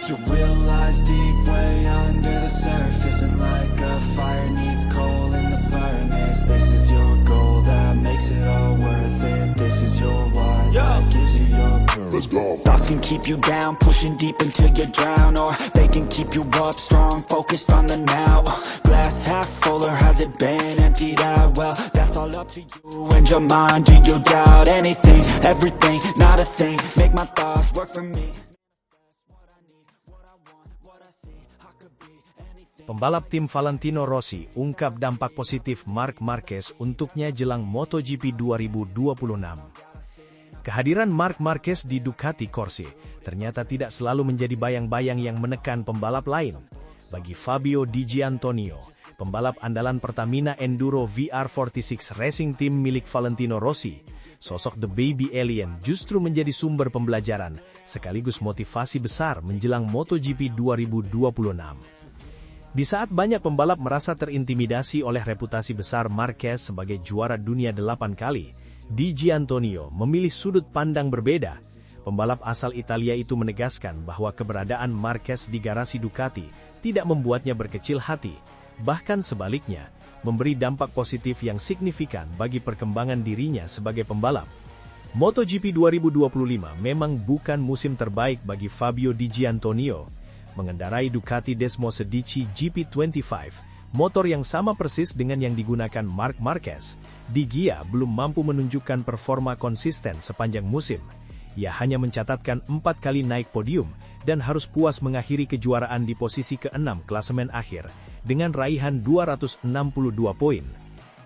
You realize deep way under the surface, and like a fire needs coal in the furnace. This is your goal that makes it all worth it. This is your why that gives you your purpose. Let's go. Thoughts can keep you down, pushing deep until you drown, or they can keep you up strong, focused on the now. Glass half full, or has it been emptied out? Well, that's all up to you and your mind. Do you doubt anything, everything, not a thing? Make my thoughts work for me. Pembalap tim Valentino Rossi ungkap dampak positif Marc Marquez untuknya jelang MotoGP 2026. Kehadiran Marc Marquez di Ducati Corse ternyata tidak selalu menjadi bayang-bayang yang menekan pembalap lain. Bagi Fabio Di Giannantonio, pembalap andalan Pertamina Enduro VR46 Racing Team milik Valentino Rossi, sosok The Baby Alien justru menjadi sumber pembelajaran sekaligus motivasi besar menjelang MotoGP 2026. Di saat banyak pembalap merasa terintimidasi oleh reputasi besar Marquez sebagai juara dunia 8 kali, Di Giannantonio memilih sudut pandang berbeda. Pembalap asal Italia itu menegaskan bahwa keberadaan Marquez di garasi Ducati tidak membuatnya berkecil hati, bahkan sebaliknya, memberi dampak positif yang signifikan bagi perkembangan dirinya sebagai pembalap. MotoGP 2025 memang bukan musim terbaik bagi Fabio Di Giannantonio. Mengendarai Ducati Desmosedici GP25, motor yang sama persis dengan yang digunakan Marc Marquez, Di Gia belum mampu menunjukkan performa konsisten sepanjang musim. Ia hanya mencatatkan 4 kali naik podium, dan harus puas mengakhiri kejuaraan di posisi ke-6 klasemen akhir, dengan raihan 262 poin.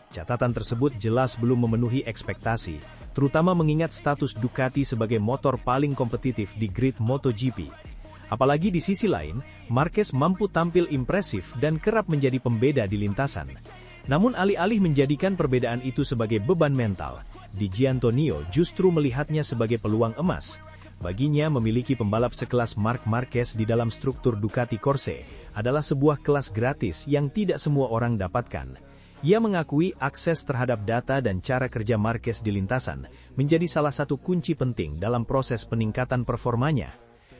Catatan tersebut jelas belum memenuhi ekspektasi, terutama mengingat status Ducati sebagai motor paling kompetitif di grid MotoGP. Apalagi di sisi lain, Marquez mampu tampil impresif dan kerap menjadi pembeda di lintasan. Namun alih-alih menjadikan perbedaan itu sebagai beban mental, Di Giannantonio justru melihatnya sebagai peluang emas. Baginya memiliki pembalap sekelas Marc Marquez di dalam struktur Ducati Corse adalah sebuah kelas gratis yang tidak semua orang dapatkan. Ia mengakui akses terhadap data dan cara kerja Marquez di lintasan menjadi salah satu kunci penting dalam proses peningkatan performanya.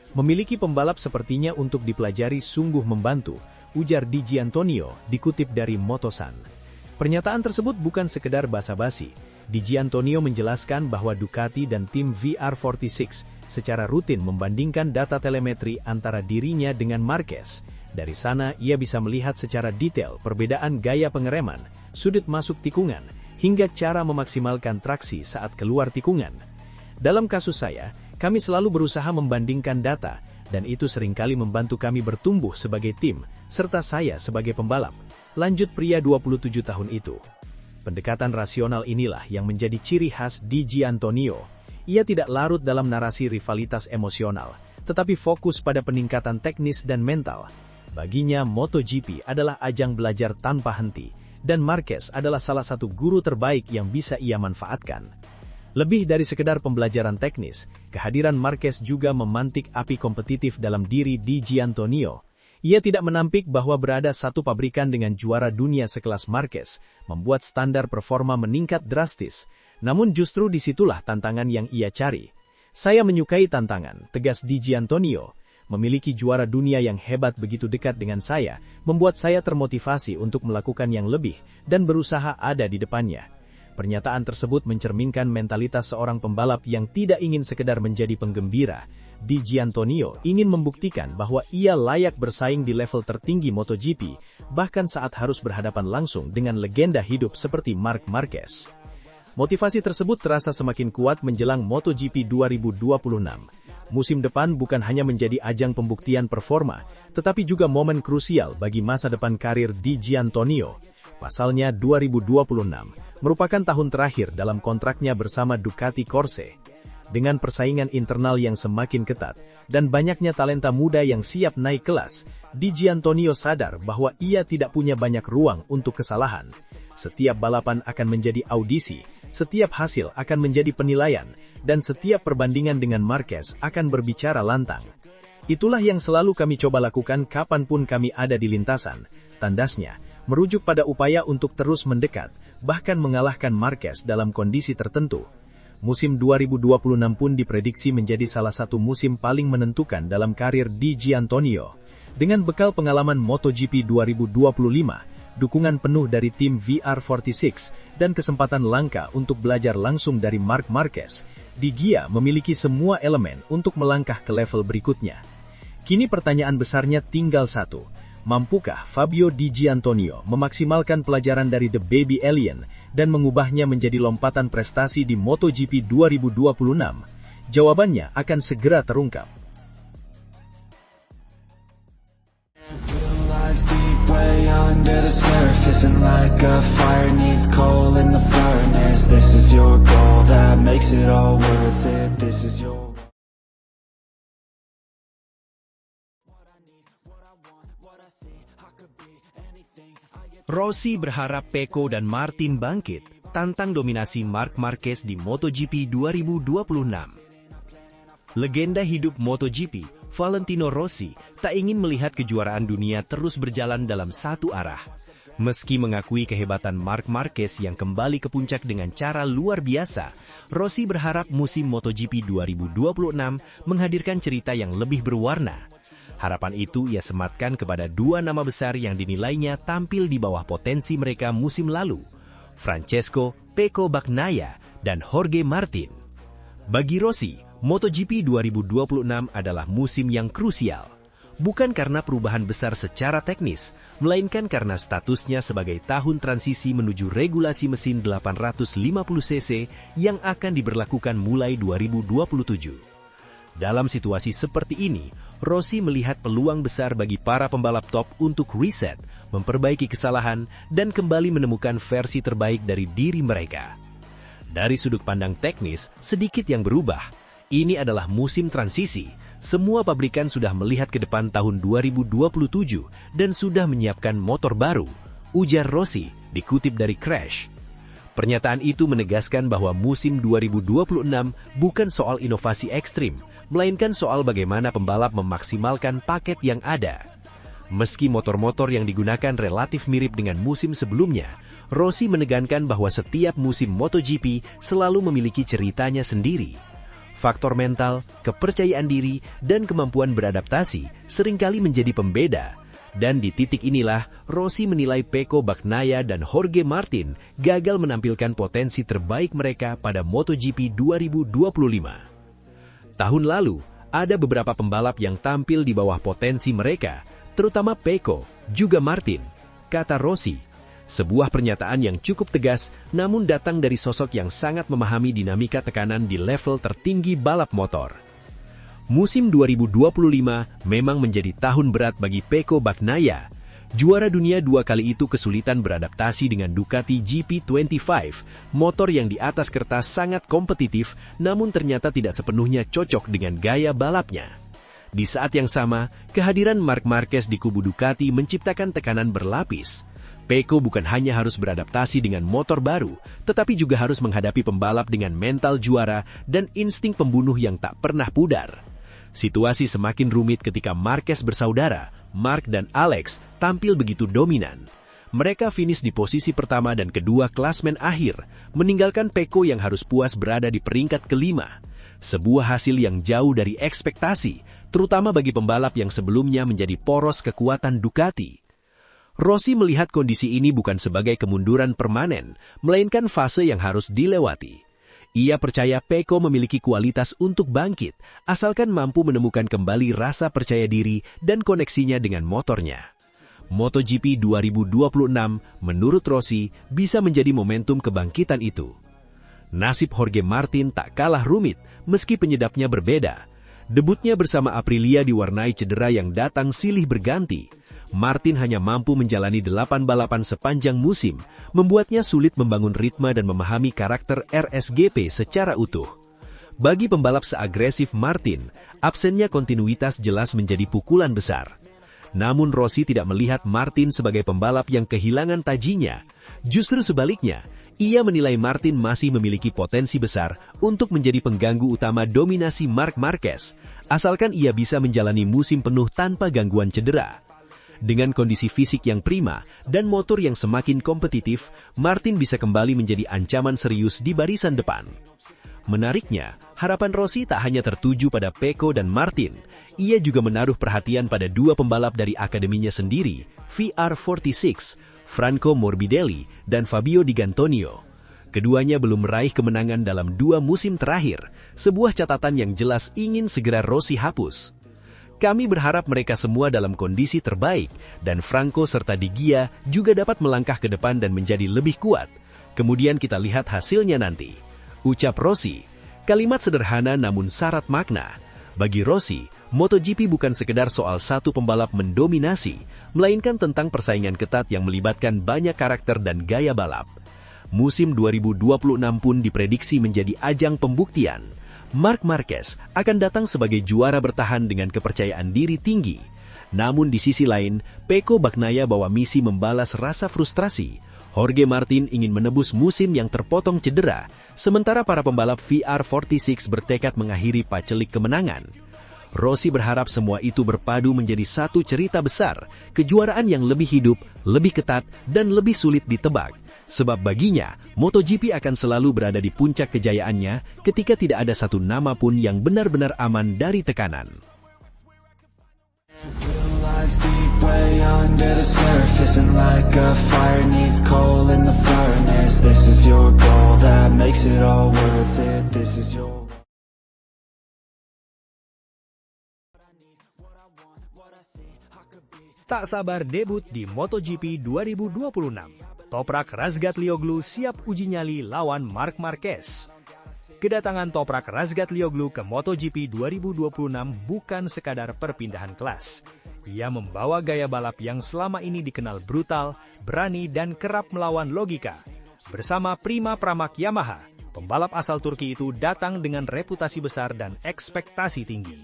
Memiliki pembalap sepertinya untuk dipelajari sungguh membantu, ujar Di Giannantonio, dikutip dari Motosan. Pernyataan tersebut bukan sekedar basa-basi. Di Giannantonio menjelaskan bahwa Ducati dan tim VR46 secara rutin membandingkan data telemetri antara dirinya dengan Marquez. Dari sana ia bisa melihat secara detail perbedaan gaya pengereman, sudut masuk tikungan, hingga cara memaksimalkan traksi saat keluar tikungan. Dalam kasus saya, kami selalu berusaha membandingkan data, dan itu seringkali membantu kami bertumbuh sebagai tim, serta saya sebagai pembalap. Lanjut pria 27 tahun itu. Pendekatan rasional inilah yang menjadi ciri khas Di Giannantonio. Ia tidak larut dalam narasi rivalitas emosional, tetapi fokus pada peningkatan teknis dan mental. Baginya MotoGP adalah ajang belajar tanpa henti, dan Marquez adalah salah satu guru terbaik yang bisa ia manfaatkan. Lebih dari sekedar pembelajaran teknis, kehadiran Marquez juga memantik api kompetitif dalam diri Di Giannantonio. Ia tidak menampik bahwa berada satu pabrikan dengan juara dunia sekelas Marquez, membuat standar performa meningkat drastis. Namun justru disitulah tantangan yang ia cari. Saya menyukai tantangan, tegas Di Giannantonio. Memiliki juara dunia yang hebat begitu dekat dengan saya, membuat saya termotivasi untuk melakukan yang lebih, dan berusaha ada di depannya. Pernyataan tersebut mencerminkan mentalitas seorang pembalap yang tidak ingin sekedar menjadi penggembira. Di Giannantonio ingin membuktikan bahwa ia layak bersaing di level tertinggi MotoGP, bahkan saat harus berhadapan langsung dengan legenda hidup seperti Marc Marquez. Motivasi tersebut terasa semakin kuat menjelang MotoGP 2026. Musim depan bukan hanya menjadi ajang pembuktian performa, tetapi juga momen krusial bagi masa depan karir Di Giannantonio. Pasalnya 2026 merupakan tahun terakhir dalam kontraknya bersama Ducati Corse. Dengan persaingan internal yang semakin ketat, dan banyaknya talenta muda yang siap naik kelas, Di Giannantonio sadar bahwa ia tidak punya banyak ruang untuk kesalahan. Setiap balapan akan menjadi audisi, setiap hasil akan menjadi penilaian, dan setiap perbandingan dengan Marquez akan berbicara lantang. Itulah yang selalu kami coba lakukan kapanpun kami ada di lintasan, tandasnya, merujuk pada upaya untuk terus mendekat, bahkan mengalahkan Marquez dalam kondisi tertentu. musim 2026 pun diprediksi menjadi salah satu musim paling menentukan dalam karir Di Giannantonio. Dengan bekal pengalaman MotoGP 2025, dukungan penuh dari tim VR46, dan kesempatan langka untuk belajar langsung dari Marc Marquez, Di Gia memiliki semua elemen untuk melangkah ke level berikutnya. Kini pertanyaan besarnya tinggal satu. Mampukah Fabio Di Giannantonio memaksimalkan pelajaran dari The Baby Alien dan mengubahnya menjadi lompatan prestasi di MotoGP 2026? Jawabannya akan segera terungkap. Deep way under the surface, and like a fire needs coal in the furnace. This is your goal that makes it all worth it. This is your Rossi berharap Pecco dan Martin bangkit, tantang dominasi Marc Marquez di MotoGP 2026. Legenda hidup MotoGP, Valentino Rossi, tak ingin melihat kejuaraan dunia terus berjalan dalam satu arah. Meski mengakui kehebatan Marc Marquez yang kembali ke puncak dengan cara luar biasa, Rossi berharap musim MotoGP 2026 menghadirkan cerita yang lebih berwarna. Harapan itu ia sematkan kepada dua nama besar yang dinilainya tampil di bawah potensi mereka musim lalu, Francesco Pecco Bagnaia dan Jorge Martin. Bagi Rossi, MotoGP 2026 adalah musim yang krusial, bukan karena perubahan besar secara teknis, melainkan karena statusnya sebagai tahun transisi menuju regulasi mesin 850cc yang akan diberlakukan mulai 2027. Dalam situasi seperti ini, Rossi melihat peluang besar bagi para pembalap top untuk reset, memperbaiki kesalahan, dan kembali menemukan versi terbaik dari diri mereka. Dari sudut pandang teknis, sedikit yang berubah. Ini adalah musim transisi. Semua pabrikan sudah melihat ke depan tahun 2027 dan sudah menyiapkan motor baru, ujar Rossi, dikutip dari Crash. Pernyataan itu menegaskan bahwa musim 2026 bukan soal inovasi ekstrim, melainkan soal bagaimana pembalap memaksimalkan paket yang ada. Meski motor-motor yang digunakan relatif mirip dengan musim sebelumnya, Rossi menekankan bahwa setiap musim MotoGP selalu memiliki ceritanya sendiri. Faktor mental, kepercayaan diri, dan kemampuan beradaptasi seringkali menjadi pembeda. Dan di titik inilah, Rossi menilai Pecco Bagnaia dan Jorge Martin gagal menampilkan potensi terbaik mereka pada MotoGP 2025. Tahun lalu, ada beberapa pembalap yang tampil di bawah potensi mereka, terutama Pecco, juga Martin, kata Rossi. Sebuah pernyataan yang cukup tegas, namun datang dari sosok yang sangat memahami dinamika tekanan di level tertinggi balap motor. Musim 2025 memang menjadi tahun berat bagi Pecco Bagnaia. Juara dunia 2 kali itu kesulitan beradaptasi dengan Ducati GP25, motor yang di atas kertas sangat kompetitif, namun ternyata tidak sepenuhnya cocok dengan gaya balapnya. Di saat yang sama, kehadiran Marc Marquez di kubu Ducati menciptakan tekanan berlapis. Pecco bukan hanya harus beradaptasi dengan motor baru, tetapi juga harus menghadapi pembalap dengan mental juara dan insting pembunuh yang tak pernah pudar. Situasi semakin rumit ketika Marquez bersaudara, Marc dan Alex, tampil begitu dominan. Mereka finish di posisi pertama dan kedua klasmen akhir, meninggalkan Pecco yang harus puas berada di peringkat kelima. Sebuah hasil yang jauh dari ekspektasi, terutama bagi pembalap yang sebelumnya menjadi poros kekuatan Ducati. Rossi melihat kondisi ini bukan sebagai kemunduran permanen, melainkan fase yang harus dilewati. Ia percaya Pecco memiliki kualitas untuk bangkit, asalkan mampu menemukan kembali rasa percaya diri dan koneksinya dengan motornya. MotoGP 2026, menurut Rossi, bisa menjadi momentum kebangkitan itu. Nasib Jorge Martin tak kalah rumit, meski penyedapnya berbeda. Debutnya bersama Aprilia diwarnai cedera yang datang silih berganti. Martin hanya mampu menjalani 8 balapan sepanjang musim, membuatnya sulit membangun ritme dan memahami karakter RSGP secara utuh. Bagi pembalap seagresif Martin, absennya kontinuitas jelas menjadi pukulan besar. Namun Rossi tidak melihat Martin sebagai pembalap yang kehilangan tajinya. Justru sebaliknya, ia menilai Martin masih memiliki potensi besar untuk menjadi pengganggu utama dominasi Marc Marquez, asalkan ia bisa menjalani musim penuh tanpa gangguan cedera. Dengan kondisi fisik yang prima dan motor yang semakin kompetitif, Martin bisa kembali menjadi ancaman serius di barisan depan. Menariknya, harapan Rossi tak hanya tertuju pada Pecco dan Martin. Ia juga menaruh perhatian pada dua pembalap dari akademinya sendiri, VR46, Franco Morbidelli, dan Fabio Di Giannantonio. Keduanya belum meraih kemenangan dalam 2 musim terakhir, sebuah catatan yang jelas ingin segera Rossi hapus. Kami berharap mereka semua dalam kondisi terbaik, dan Franco serta Di Gia juga dapat melangkah ke depan dan menjadi lebih kuat. Kemudian kita lihat hasilnya nanti. Ucap Rossi, kalimat sederhana namun syarat makna. Bagi Rossi, MotoGP bukan sekedar soal satu pembalap mendominasi, melainkan tentang persaingan ketat yang melibatkan banyak karakter dan gaya balap. Musim 2026 pun diprediksi menjadi ajang pembuktian. Marc Marquez akan datang sebagai juara bertahan dengan kepercayaan diri tinggi. Namun di sisi lain, Pecco Bagnaia bawa misi membalas rasa frustrasi. Jorge Martin ingin menebus musim yang terpotong cedera, sementara para pembalap VR46 bertekad mengakhiri pacelik kemenangan. Rossi berharap semua itu berpadu menjadi satu cerita besar, kejuaraan yang lebih hidup, lebih ketat, dan lebih sulit ditebak. Sebab baginya, MotoGP akan selalu berada di puncak kejayaannya ketika tidak ada satu nama pun yang benar-benar aman dari tekanan. Deep way under the surface, and like a fire needs coal in the furnace. This is your goal that makes it all worth it. This is your Tak sabar debut di MotoGP 2026. Toprak Razgatlioglu siap uji nyali lawan Marc Marquez. Kedatangan Toprak Razgatlioglu ke MotoGP 2026 bukan sekadar perpindahan kelas. Ia membawa gaya balap yang selama ini dikenal brutal, berani, dan kerap melawan logika. Bersama Prima Pramac Yamaha, pembalap asal Turki itu datang dengan reputasi besar dan ekspektasi tinggi.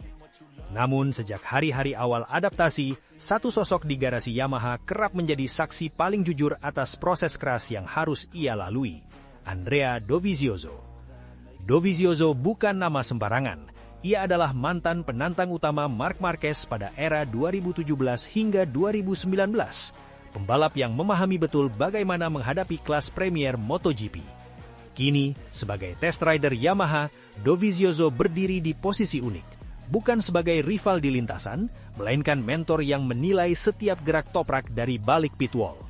Namun sejak hari-hari awal adaptasi, satu sosok di garasi Yamaha kerap menjadi saksi paling jujur atas proses keras yang harus ia lalui, Andrea Dovizioso. Dovizioso bukan nama sembarangan. Ia adalah mantan penantang utama Marc Marquez pada era 2017 hingga 2019. Pembalap yang memahami betul bagaimana menghadapi kelas premier MotoGP. Kini, sebagai test rider Yamaha, Dovizioso berdiri di posisi unik. Bukan sebagai rival di lintasan, melainkan mentor yang menilai setiap gerak Toprak dari balik pit wall.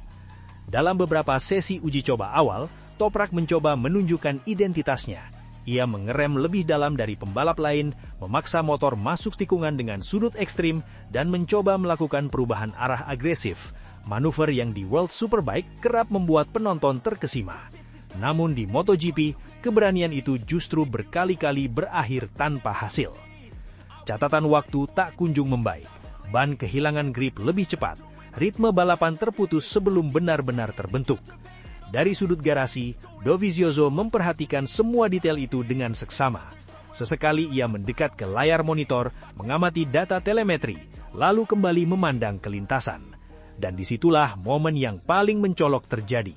Dalam beberapa sesi uji coba awal, Toprak mencoba menunjukkan identitasnya. Ia mengerem lebih dalam dari pembalap lain, memaksa motor masuk tikungan dengan sudut ekstrim, dan mencoba melakukan perubahan arah agresif. Manuver yang di World Superbike kerap membuat penonton terkesima. Namun di MotoGP, keberanian itu justru berkali-kali berakhir tanpa hasil. Catatan waktu tak kunjung membaik. Ban kehilangan grip lebih cepat. Ritme balapan terputus sebelum benar-benar terbentuk. Dari sudut garasi, Dovizioso memperhatikan semua detail itu dengan seksama. Sesekali ia mendekat ke layar monitor, mengamati data telemetri, lalu kembali memandang ke lintasan. Dan disitulah momen yang paling mencolok terjadi.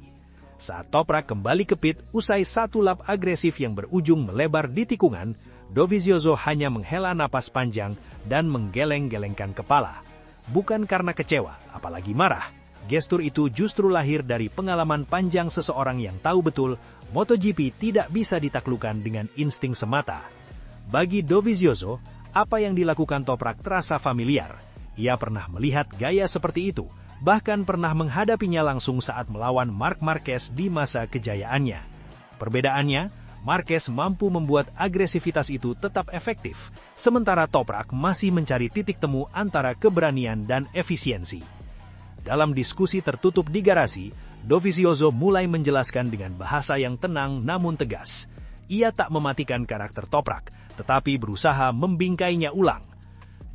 Saat Toprak kembali ke pit usai satu lap agresif yang berujung melebar di tikungan, Dovizioso hanya menghela napas panjang dan menggeleng-gelengkan kepala. Bukan karena kecewa, apalagi marah. Gestur itu justru lahir dari pengalaman panjang seseorang yang tahu betul MotoGP tidak bisa ditaklukkan dengan insting semata. Bagi Dovizioso, apa yang dilakukan Toprak terasa familiar. Ia pernah melihat gaya seperti itu, bahkan pernah menghadapinya langsung saat melawan Marc Marquez di masa kejayaannya. Perbedaannya, Marquez mampu membuat agresivitas itu tetap efektif, sementara Toprak masih mencari titik temu antara keberanian dan efisiensi. Dalam diskusi tertutup di garasi, Dovizioso mulai menjelaskan dengan bahasa yang tenang namun tegas. Ia tak mematikan karakter Toprak, tetapi berusaha membingkainya ulang.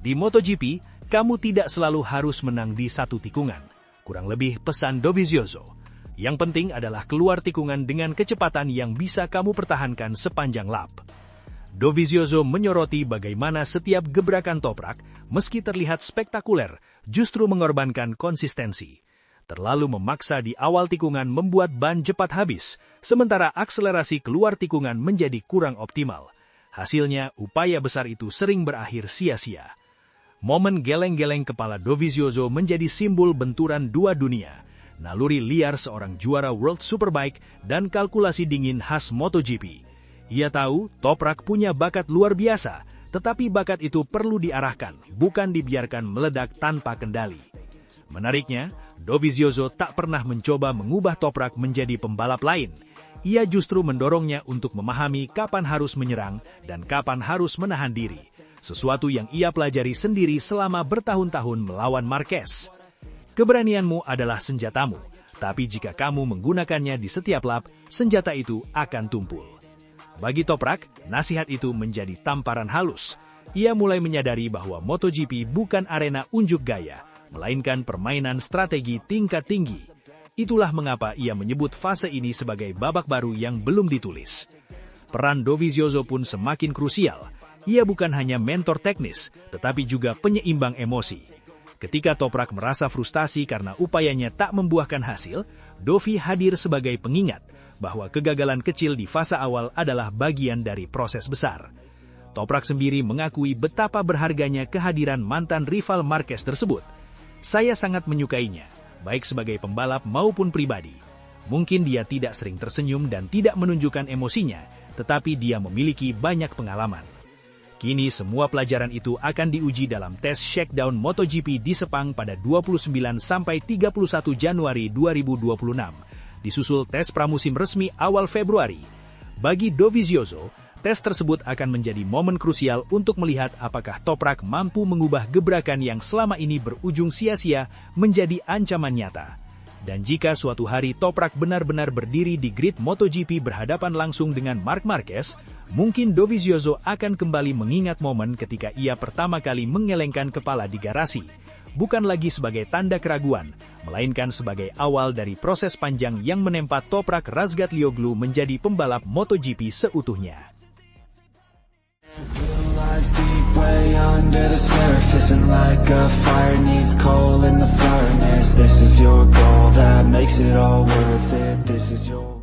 Di MotoGP, kamu tidak selalu harus menang di satu tikungan. Kurang lebih pesan Dovizioso. Yang penting adalah keluar tikungan dengan kecepatan yang bisa kamu pertahankan sepanjang lap. Dovizioso menyoroti bagaimana setiap gebrakan Toprak, meski terlihat spektakuler, justru mengorbankan konsistensi. Terlalu memaksa di awal tikungan membuat ban cepat habis, sementara akselerasi keluar tikungan menjadi kurang optimal. Hasilnya, upaya besar itu sering berakhir sia-sia. Momen geleng-geleng kepala Dovizioso menjadi simbol benturan dua dunia. Naluri liar seorang juara World Superbike dan kalkulasi dingin khas MotoGP. Ia tahu Toprak punya bakat luar biasa, tetapi bakat itu perlu diarahkan, bukan dibiarkan meledak tanpa kendali. Menariknya, Dovizioso tak pernah mencoba mengubah Toprak menjadi pembalap lain. Ia justru mendorongnya untuk memahami kapan harus menyerang dan kapan harus menahan diri. Sesuatu yang ia pelajari sendiri selama bertahun-tahun melawan Marquez. Keberanianmu adalah senjatamu, tapi jika kamu menggunakannya di setiap lap, senjata itu akan tumpul. Bagi Toprak, nasihat itu menjadi tamparan halus. Ia mulai menyadari bahwa MotoGP bukan arena unjuk gaya, melainkan permainan strategi tingkat tinggi. Itulah mengapa ia menyebut fase ini sebagai babak baru yang belum ditulis. Peran Dovizioso pun semakin krusial. Ia bukan hanya mentor teknis, tetapi juga penyeimbang emosi. Ketika Toprak merasa frustasi karena upayanya tak membuahkan hasil, Dovi hadir sebagai pengingat bahwa kegagalan kecil di fase awal adalah bagian dari proses besar. Toprak sendiri mengakui betapa berharganya kehadiran mantan rival Marquez tersebut. Saya sangat menyukainya, baik sebagai pembalap maupun pribadi. Mungkin dia tidak sering tersenyum dan tidak menunjukkan emosinya, tetapi dia memiliki banyak pengalaman. Kini semua pelajaran itu akan diuji dalam tes shakedown MotoGP di Sepang pada 29–31 Januari 2026. Disusul tes pramusim resmi awal Februari. Bagi Dovizioso, tes tersebut akan menjadi momen krusial untuk melihat apakah Toprak mampu mengubah gebrakan yang selama ini berujung sia-sia menjadi ancaman nyata. Dan jika suatu hari Toprak benar-benar berdiri di grid MotoGP berhadapan langsung dengan Marc Marquez, mungkin Dovizioso akan kembali mengingat momen ketika ia pertama kali mengelengkan kepala di garasi. Bukan lagi sebagai tanda keraguan, melainkan sebagai awal dari proses panjang yang menempa Toprak Razgatlioglu menjadi pembalap MotoGP seutuhnya. Deep way under the surface, and like a fire needs coal in the furnace. This is your goal that makes it all worth it. This is your